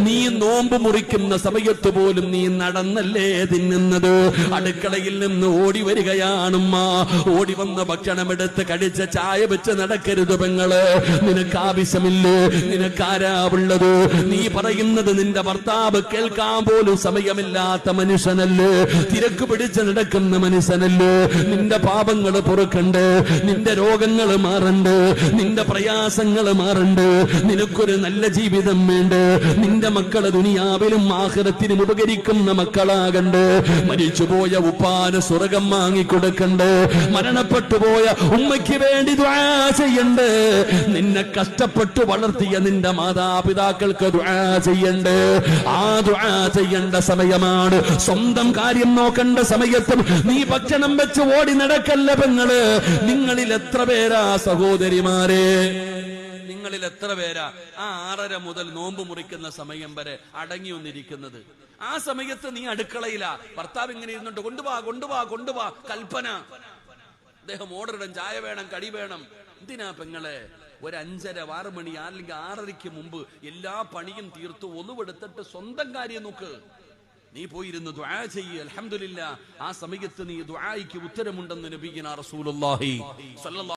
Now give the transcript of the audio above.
നീ നോമ്പ് മുറിക്കുന്ന സമയത്ത് പോലും നീ നടന്നല്ലേ തിന്നുന്നത്? അടുക്കളയിൽ നിന്ന് ഓടി വരികയാണുമ്മ. ഓടി വന്ന ഭക്ഷണമെടുത്ത് കഴിച്ച ചായ വെച്ച് നടക്കരുത് പെങ്ങള്. നിനക്ക് ആവശ്യമില്ലേ? നിനക്കാരാവുള്ളത്? നീ പറയുന്നത് നിന്റെ ഭർത്താവ് കേൾക്കാൻ പോലും സമയമില്ലാത്ത മനുഷ്യനല്ലേ? തിരക്ക് പിടിച്ച് നടക്കുന്ന മനുഷ്യനല്ലേ? നിന്റെ പാപങ്ങൾ പൊറുക്കണ്ട്, നിന്റെ രോഗങ്ങൾ മാറണ്ട്, നിന്റെ പ്രയാസങ്ങൾ മാറണ്ട്, നിനക്കൊരു നല്ല ജീവിതം വേണ്ട. നിന്റെ മക്കളെ ദുനിയാവിലും ആഖിറത്തിനും ഉപകരിക്കുന്ന മക്കളാകണ്ട്. മരിച്ചുപോയ ഉപ്പാന് സ്വർഗം വാങ്ങിക്കൊടുക്കണ്ട്. മരണപ്പെട്ടു പോയ ഉമ്മയ്ക്ക് വേണ്ടി ദുആ ചെയ്യണ്ട്. നിന്നെ കഷ്ടപ്പെട്ടു വളർത്തിയ നിന്റെ മാതാപിതാക്കൾക്ക് ദുആ ചെയ്യണ്ട്. ആ ദുആ ചെയ്യേണ്ട സമയമാണ്. സ്വന്തം കാര്യം നോക്കേണ്ട സമയത്തും നീ ഭക്ഷണം വെച്ച് ഓടി നടക്കല്ല പെങ്ങള്. നിങ്ങളിൽ എത്ര പേരാ സഹോദരിമാരെ? നിങ്ങളിൽ എത്ര പേരാ ആ 6:30 മുതൽ നോമ്പ് മുറിക്കുന്ന സമയം വരെ അടങ്ങി ഒന്നിരിക്കുന്നത്? ആ സമയത്ത് നീ അടുക്കളയിലാ. ഭർത്താവ് ഇങ്ങനെ ഇരുന്നുണ്ട്, കൊണ്ടുപോവാ കൊണ്ടുപോവാ കൊണ്ടുപോവാ കൽപ്പന. അദ്ദേഹം ഓർഡറിടും, ചായ വേണം, കടി വേണം. എന്തിനാ പെങ്ങളെ? ഒരു 5:30 6 മണി അല്ലെങ്കിൽ 6:30 മുമ്പ് എല്ലാ പണിയും തീർത്തു ഒന്നുവെടുത്തിട്ട് സ്വന്തം കാര്യം നോക്ക്. നീ പോയിരുന്ന് ദുആ ചെയ്യ്. അൽഹംദുലില്ലാ, ആ സമയത്ത് നീ ദുആയ്ക്ക് ഉത്തരമുണ്ടെന്ന് നബിയുനാ റസൂലുള്ളാഹി സ്വല്ലല്ലാഹു